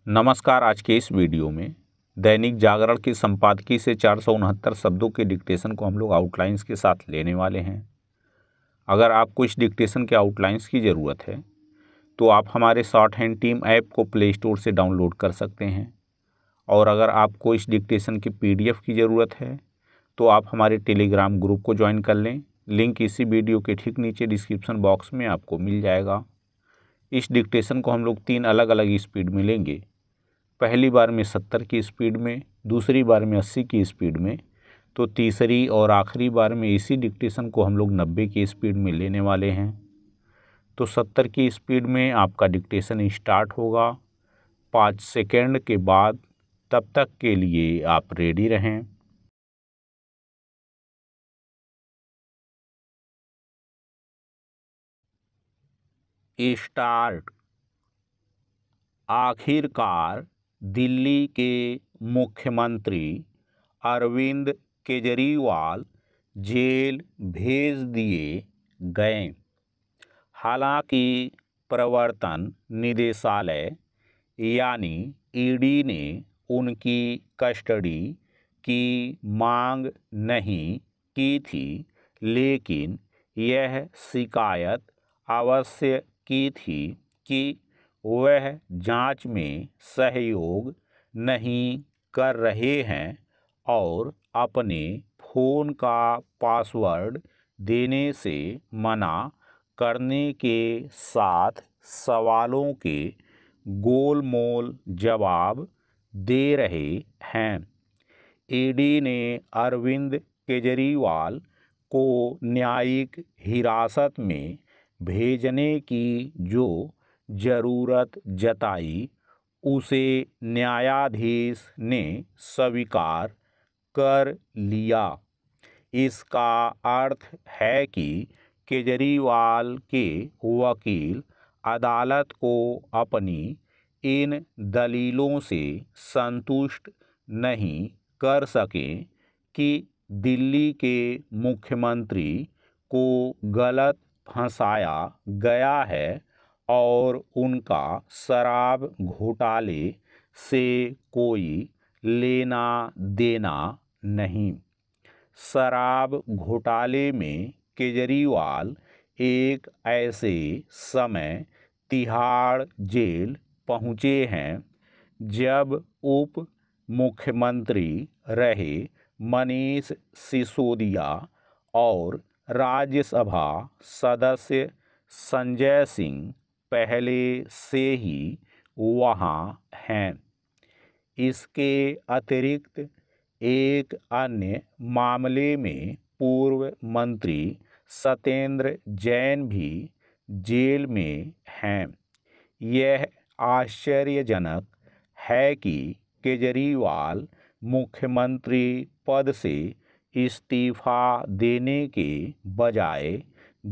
नमस्कार। आज के इस वीडियो में दैनिक जागरण के संपादकीय से 469 शब्दों के डिक्टेशन को हम लोग आउटलाइंस के साथ लेने वाले हैं। अगर आपको इस डिक्टेशन के आउटलाइंस की ज़रूरत है तो आप हमारे शॉर्ट हैंड टीम ऐप को प्ले स्टोर से डाउनलोड कर सकते हैं, और अगर आपको इस डिक्टेशन की PDF की ज़रूरत है तो आप हमारे टेलीग्राम ग्रुप को ज्वाइन कर लें। लिंक इसी वीडियो के ठीक नीचे डिस्क्रिप्शन बॉक्स में आपको मिल जाएगा। इस डिक्टेशन को हम लोग 3 अलग अलग स्पीड में लेंगे। पहली बार में 70 की स्पीड में, दूसरी बार में 80 की स्पीड में, तो तीसरी और आखिरी बार में इसी डिक्टेशन को हम लोग 90 की स्पीड में लेने वाले हैं। तो 70 की स्पीड में आपका डिक्टेशन स्टार्ट होगा 5 सेकेंड के बाद। तब तक के लिए आप रेडी रहें। स्टार्ट। आखिरकार दिल्ली के मुख्यमंत्री अरविंद केजरीवाल जेल भेज दिए गए। हालांकि प्रवर्तन निदेशालय यानी ईडी ने उनकी कस्टडी की मांग नहीं की थी, लेकिन यह शिकायत अवश्य की थी कि वह जांच में सहयोग नहीं कर रहे हैं और अपने फ़ोन का पासवर्ड देने से मना करने के साथ सवालों के गोलमोल जवाब दे रहे हैं। ईडी ने अरविंद केजरीवाल को न्यायिक हिरासत में भेजने की जो ज़रूरत जताई, उसे न्यायाधीश ने स्वीकार कर लिया। इसका अर्थ है कि केजरीवाल के वकील अदालत को अपनी इन दलीलों से संतुष्ट नहीं कर सके कि दिल्ली के मुख्यमंत्री को गलत फंसाया गया है और उनका शराब घोटाले से कोई लेना देना नहीं। शराब घोटाले में केजरीवाल एक ऐसे समय तिहाड़ जेल पहुंचे हैं जब उप मुख्यमंत्री रहे मनीष सिसोदिया और राज्यसभा सदस्य संजय सिंह पहले से ही वहां हैं। इसके अतिरिक्त एक अन्य मामले में पूर्व मंत्री सत्येंद्र जैन भी जेल में हैं। यह आश्चर्यजनक है कि केजरीवाल मुख्यमंत्री पद से इस्तीफा देने के बजाय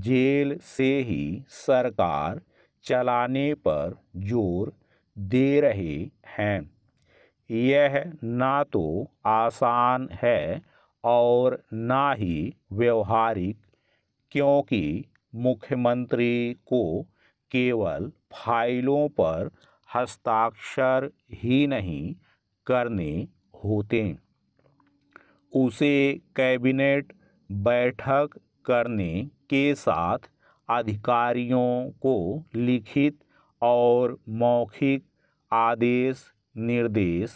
जेल से ही सरकार चलाने पर जोर दे रहे हैं। यह ना तो आसान है और ना ही व्यवहारिक, क्योंकि मुख्यमंत्री को केवल फाइलों पर हस्ताक्षर ही नहीं करने होते, उसे कैबिनेट बैठक करने के साथ अधिकारियों को लिखित और मौखिक आदेश निर्देश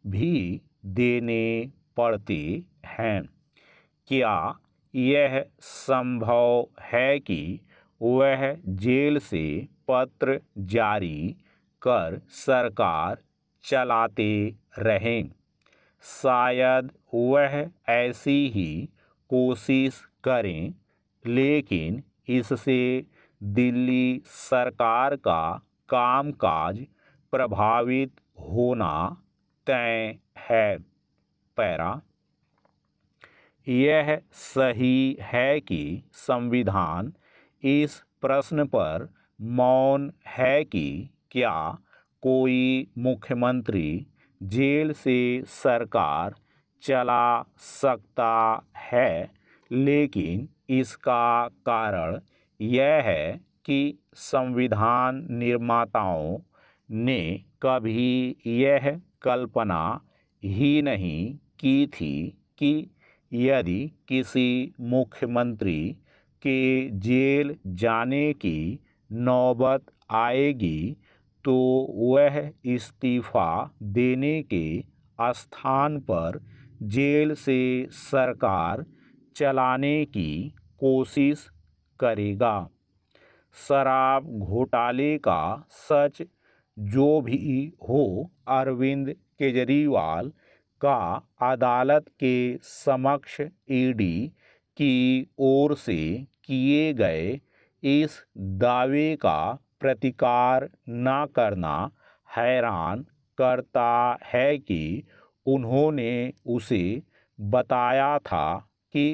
भी देने पड़ते हैं। क्या यह संभव है कि वह जेल से पत्र जारी कर सरकार चलाते रहें? शायद वह ऐसी ही कोशिश करें, लेकिन इससे दिल्ली सरकार का कामकाज प्रभावित होना तय है। पैरा। यह सही है कि संविधान इस प्रश्न पर मौन है कि क्या कोई मुख्यमंत्री जेल से सरकार चला सकता है, लेकिन इसका कारण यह है कि संविधान निर्माताओं ने कभी यह कल्पना ही नहीं की थी कि यदि किसी मुख्यमंत्री के जेल जाने की नौबत आएगी तो वह इस्तीफा देने के स्थान पर जेल से सरकार चलाने की कोशिश करेगा। शराब घोटाले का सच जो भी हो, अरविंद केजरीवाल का अदालत के समक्ष ईडी की ओर से किए गए इस दावे का प्रतिकार न करना हैरान करता है कि उन्होंने उसे बताया था कि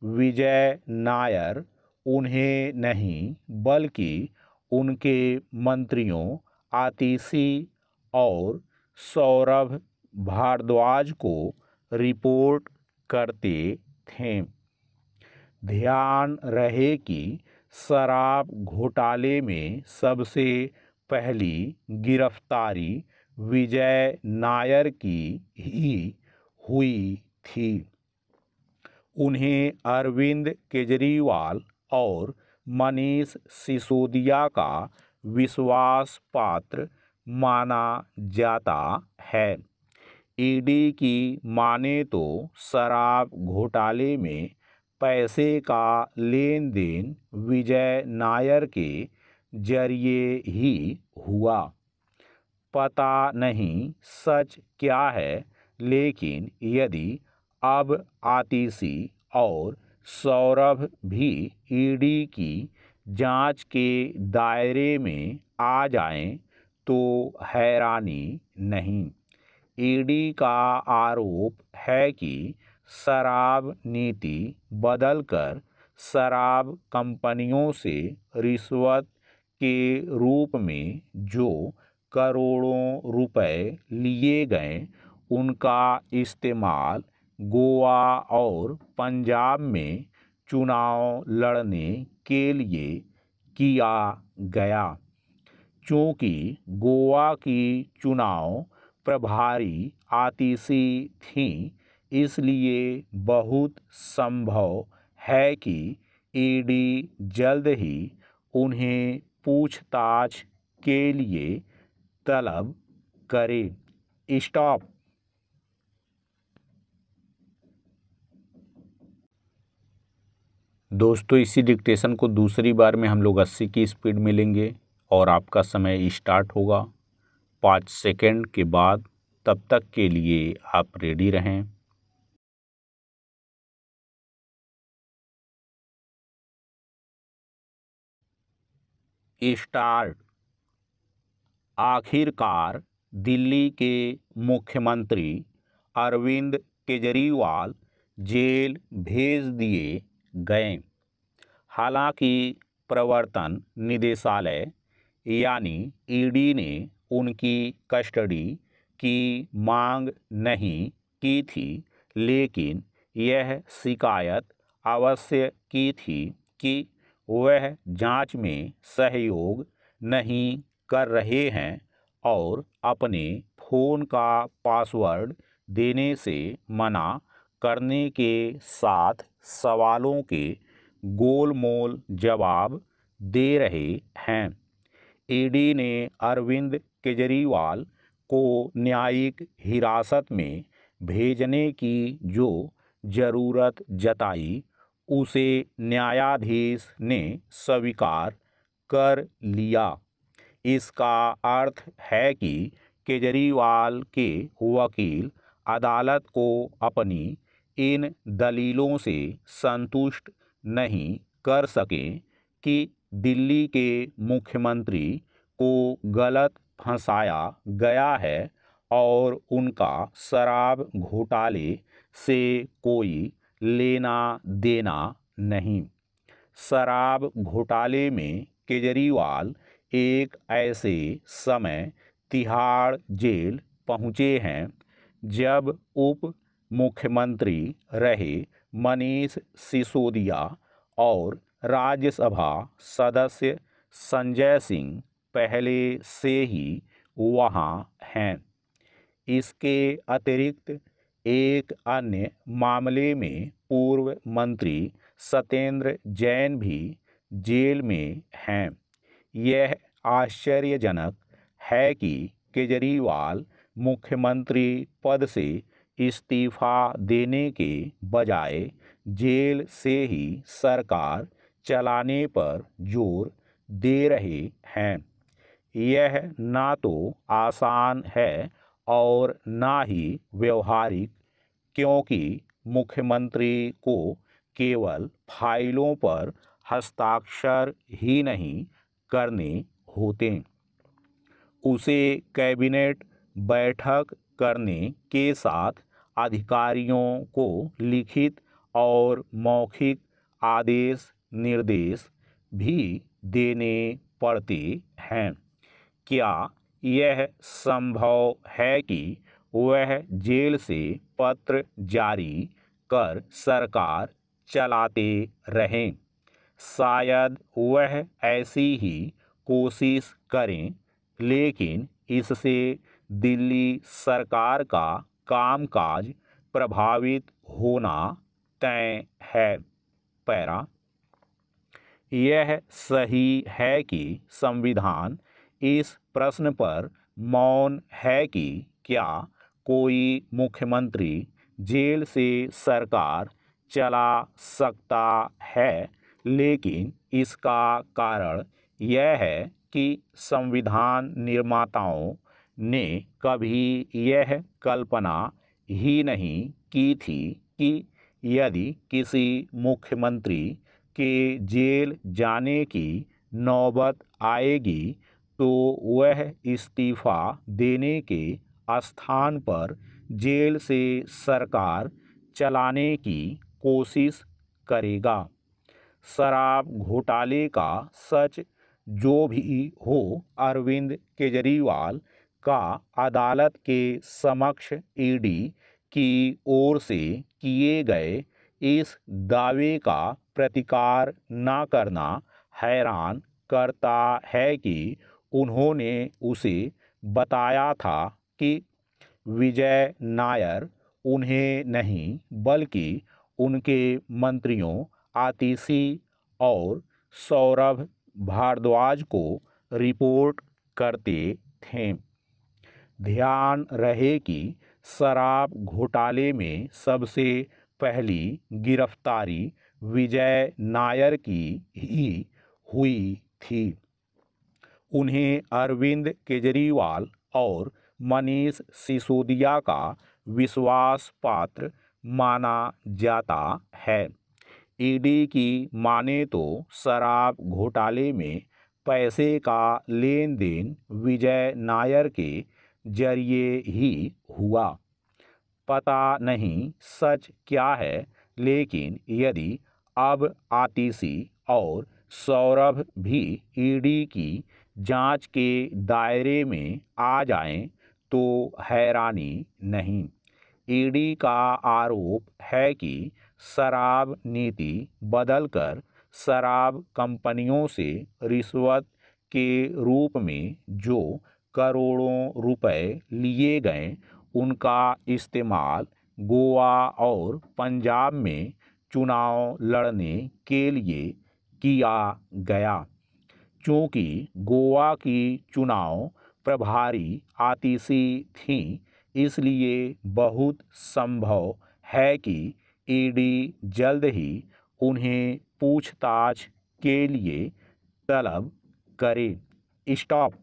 विजय नायर उन्हें नहीं बल्कि उनके मंत्रियों आतिशी और सौरभ भारद्वाज को रिपोर्ट करते थे। ध्यान रहे कि शराब घोटाले में सबसे पहली गिरफ्तारी विजय नायर की ही हुई थी। उन्हें अरविंद केजरीवाल और मनीष सिसोदिया का विश्वास पात्र माना जाता है। ईडी की माने तो शराब घोटाले में पैसे का लेन देन विजय नायर के जरिए ही हुआ। पता नहीं सच क्या है, लेकिन यदि अब आतिशी और सौरभ भी ईडी की जांच के दायरे में आ जाएं तो हैरानी नहीं। ईडी का आरोप है कि शराब नीति बदलकर शराब कंपनियों से रिश्वत के रूप में जो करोड़ों रुपए लिए गए, उनका इस्तेमाल गोवा और पंजाब में चुनाव लड़ने के लिए किया गया। चूँकि गोवा की चुनाव प्रभारी आतिशी थीं, इसलिए बहुत संभव है कि ईडी जल्द ही उन्हें पूछताछ के लिए तलब करे। स्टॉप। दोस्तों, इसी डिक्टेशन को दूसरी बार में हम लोग 80 की स्पीड में लेंगे और आपका समय स्टार्ट होगा 5 सेकंड के बाद। तब तक के लिए आप रेडी रहें। स्टार्ट। आखिरकार दिल्ली के मुख्यमंत्री अरविंद केजरीवाल जेल भेज दिए गए। हालांकि प्रवर्तन निदेशालय यानी ईडी ने उनकी कस्टडी की मांग नहीं की थी, लेकिन यह शिकायत अवश्य की थी कि वह जांच में सहयोग नहीं कर रहे हैं और अपने फ़ोन का पासवर्ड देने से मना करने के साथ सवालों के गोलमोल जवाब दे रहे हैं। ईडी ने अरविंद केजरीवाल को न्यायिक हिरासत में भेजने की जो ज़रूरत जताई, उसे न्यायाधीश ने स्वीकार कर लिया। इसका अर्थ है कि केजरीवाल के वकील अदालत को अपनी इन दलीलों से संतुष्ट नहीं कर सके कि दिल्ली के मुख्यमंत्री को गलत फंसाया गया है और उनका शराब घोटाले से कोई लेना देना नहीं। शराब घोटाले में केजरीवाल एक ऐसे समय तिहाड़ जेल पहुंचे हैं जब उप मुख्यमंत्री रहे मनीष सिसोदिया और राज्यसभा सदस्य संजय सिंह पहले से ही वहां हैं। इसके अतिरिक्त एक अन्य मामले में पूर्व मंत्री सत्येंद्र जैन भी जेल में हैं। यह आश्चर्यजनक है कि केजरीवाल मुख्यमंत्री पद से इस्तीफा देने के बजाय जेल से ही सरकार चलाने पर जोर दे रहे हैं। यह ना तो आसान है और ना ही व्यवहारिक, क्योंकि मुख्यमंत्री को केवल फाइलों पर हस्ताक्षर ही नहीं करने होते, उसे कैबिनेट बैठक करने के साथ अधिकारियों को लिखित और मौखिक आदेश निर्देश भी देने पड़ते हैं। क्या यह संभव है कि वह जेल से पत्र जारी कर सरकार चलाते रहें? शायद वह ऐसी ही कोशिश करें, लेकिन इससे दिल्ली सरकार का कामकाज प्रभावित होना तय है। पैरा, यह सही है कि संविधान इस प्रश्न पर मौन है कि क्या कोई मुख्यमंत्री जेल से सरकार चला सकता है, लेकिन इसका कारण यह है कि संविधान निर्माताओं ने कभी यह कल्पना ही नहीं की थी कि यदि किसी मुख्यमंत्री के जेल जाने की नौबत आएगी तो वह इस्तीफा देने के स्थान पर जेल से सरकार चलाने की कोशिश करेगा। शराब घोटाले का सच जो भी हो, अरविंद केजरीवाल का अदालत के समक्ष ईडी की ओर से किए गए इस दावे का प्रतिकार न करना हैरान करता है कि उन्होंने उसे बताया था कि विजय नायर उन्हें नहीं बल्कि उनके मंत्रियों आतिशी और सौरभ भारद्वाज को रिपोर्ट करते थे। ध्यान रहे कि शराब घोटाले में सबसे पहली गिरफ्तारी विजय नायर की ही हुई थी। उन्हें अरविंद केजरीवाल और मनीष सिसोदिया का विश्वास पात्र माना जाता है। ईडी की माने तो शराब घोटाले में पैसे का लेन देन विजय नायर के जरिए ही हुआ। पता नहीं सच क्या है, लेकिन यदि अब आतिशी और सौरभ भी ईडी की जांच के दायरे में आ जाएं तो हैरानी नहीं। ईडी का आरोप है कि शराब नीति बदलकर शराब कंपनियों से रिश्वत के रूप में जो करोड़ों रुपए लिए गए, उनका इस्तेमाल गोवा और पंजाब में चुनाव लड़ने के लिए किया गया। चूँकि गोवा की चुनाव प्रभारी आतिशी थीं, इसलिए बहुत संभव है कि ईडी जल्द ही उन्हें पूछताछ के लिए तलब करे। स्टॉप।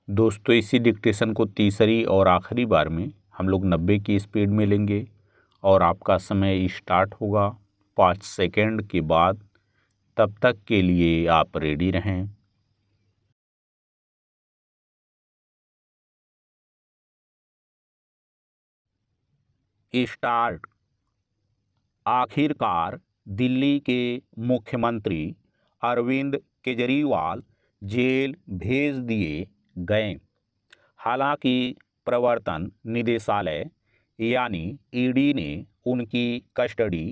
दोस्तों, इसी डिक्टेशन को तीसरी और आखिरी बार में हम लोग 90 की स्पीड में लेंगे और आपका समय स्टार्ट होगा 5 सेकंड के बाद। तब तक के लिए आप रेडी रहें। स्टार्ट। आखिरकार दिल्ली के मुख्यमंत्री अरविंद केजरीवाल जेल भेज दिए गए। हालांकि प्रवर्तन निदेशालय यानी ईडी ने उनकी कस्टडी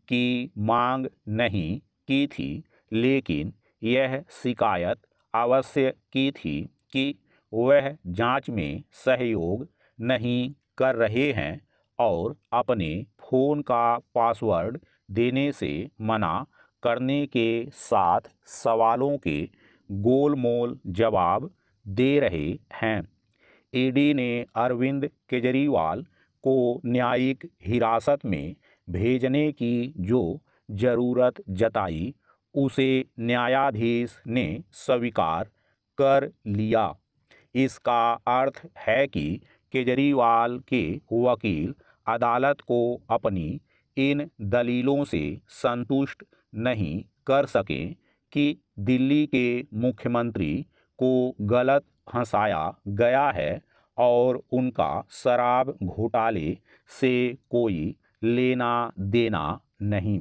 की मांग नहीं की थी, लेकिन यह शिकायत अवश्य की थी कि वह जांच में सहयोग नहीं कर रहे हैं और अपने फ़ोन का पासवर्ड देने से मना करने के साथ सवालों के गोलमोल जवाब दे रहे हैं। ईडी ने अरविंद केजरीवाल को न्यायिक हिरासत में भेजने की जो जरूरत जताई, उसे न्यायाधीश ने स्वीकार कर लिया। इसका अर्थ है कि केजरीवाल के वकील अदालत को अपनी इन दलीलों से संतुष्ट नहीं कर सके कि दिल्ली के मुख्यमंत्री को गलत फंसाया गया है और उनका शराब घोटाले से कोई लेना देना नहीं।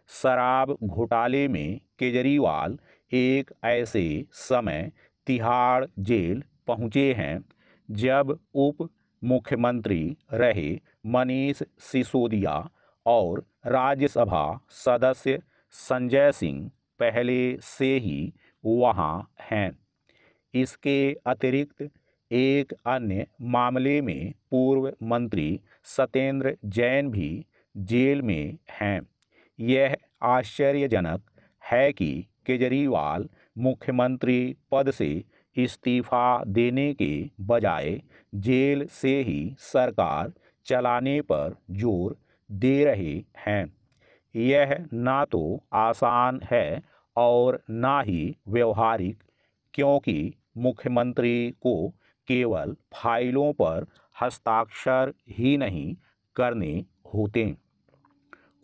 शराब घोटाले में केजरीवाल एक ऐसे समय तिहाड़ जेल पहुंचे हैं जब उप मुख्यमंत्री रहे मनीष सिसोदिया और राज्यसभा सदस्य संजय सिंह पहले से ही वहां हैं। इसके अतिरिक्त एक अन्य मामले में पूर्व मंत्री सत्येंद्र जैन भी जेल में हैं। यह आश्चर्यजनक है कि केजरीवाल मुख्यमंत्री पद से इस्तीफा देने के बजाय जेल से ही सरकार चलाने पर जोर दे रहे हैं। यह ना तो आसान है और ना ही व्यवहारिक, क्योंकि मुख्यमंत्री को केवल फाइलों पर हस्ताक्षर ही नहीं करने होते,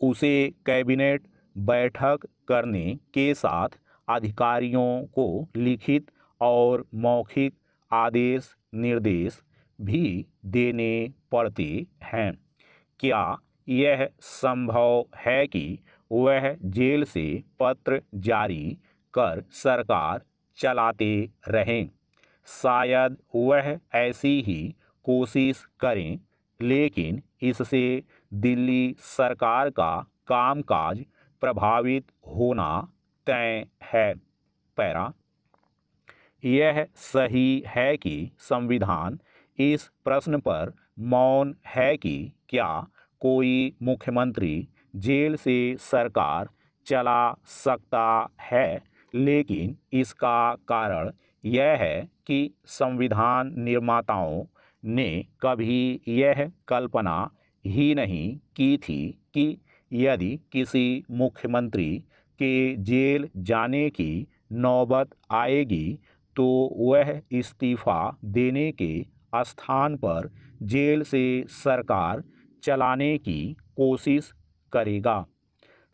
उसे कैबिनेट बैठक करने के साथ अधिकारियों को लिखित और मौखिक आदेश निर्देश भी देने पड़ते हैं। क्या यह संभव है कि वह जेल से पत्र जारी कर सरकार चलाते रहें? शायद वह ऐसी ही कोशिश करें, लेकिन इससे दिल्ली सरकार का कामकाज प्रभावित होना तय है। पैरा, यह सही है कि संविधान इस प्रश्न पर मौन है कि क्या कोई मुख्यमंत्री जेल से सरकार चला सकता है, लेकिन इसका कारण यह है कि संविधान निर्माताओं ने कभी यह कल्पना ही नहीं की थी कि यदि किसी मुख्यमंत्री के जेल जाने की नौबत आएगी तो वह इस्तीफा देने के स्थान पर जेल से सरकार चलाने की कोशिश करेगा।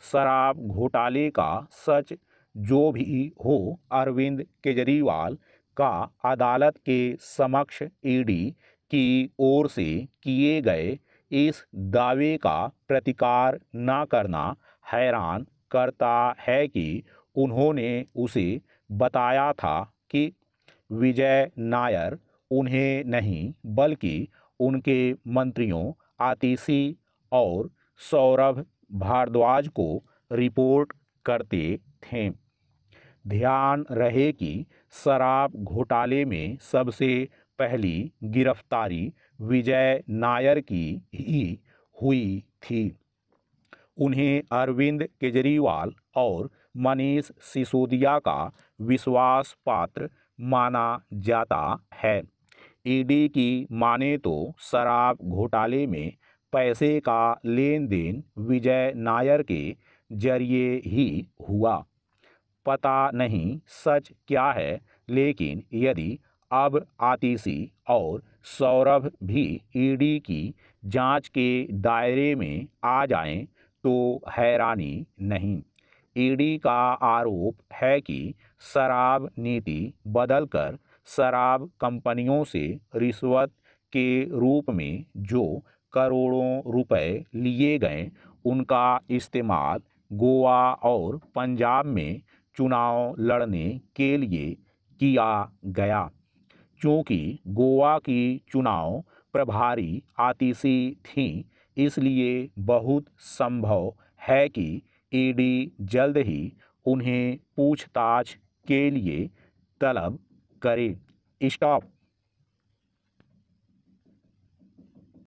शराब घोटाले का सच जो भी हो, अरविंद केजरीवाल का अदालत के समक्ष ईडी की ओर से किए गए इस दावे का प्रतिकार न करना हैरान करता है कि उन्होंने उसे बताया था कि विजय नायर उन्हें नहीं बल्कि उनके मंत्रियों आतिशी और सौरभ भारद्वाज को रिपोर्ट करते थे। ध्यान रहे कि शराब घोटाले में सबसे पहली गिरफ्तारी विजय नायर की ही हुई थी। उन्हें अरविंद केजरीवाल और मनीष सिसोदिया का विश्वास पात्र माना जाता है। ईडी की माने तो शराब घोटाले में पैसे का लेन देन विजय नायर के जरिए ही हुआ। पता नहीं सच क्या है, लेकिन यदि अब आतिशी और सौरभ भी ईडी की जांच के दायरे में आ जाएं तो हैरानी नहीं। ईडी का आरोप है कि शराब नीति बदलकर शराब कंपनियों से रिश्वत के रूप में जो करोड़ों रुपए लिए गए, उनका इस्तेमाल गोवा और पंजाब में चुनाव लड़ने के लिए किया गया। क्योंकि गोवा की चुनाव प्रभारी आतिशी थीं, इसलिए बहुत संभव है कि ईडी जल्द ही उन्हें पूछताछ के लिए तलब करे। स्टॉप।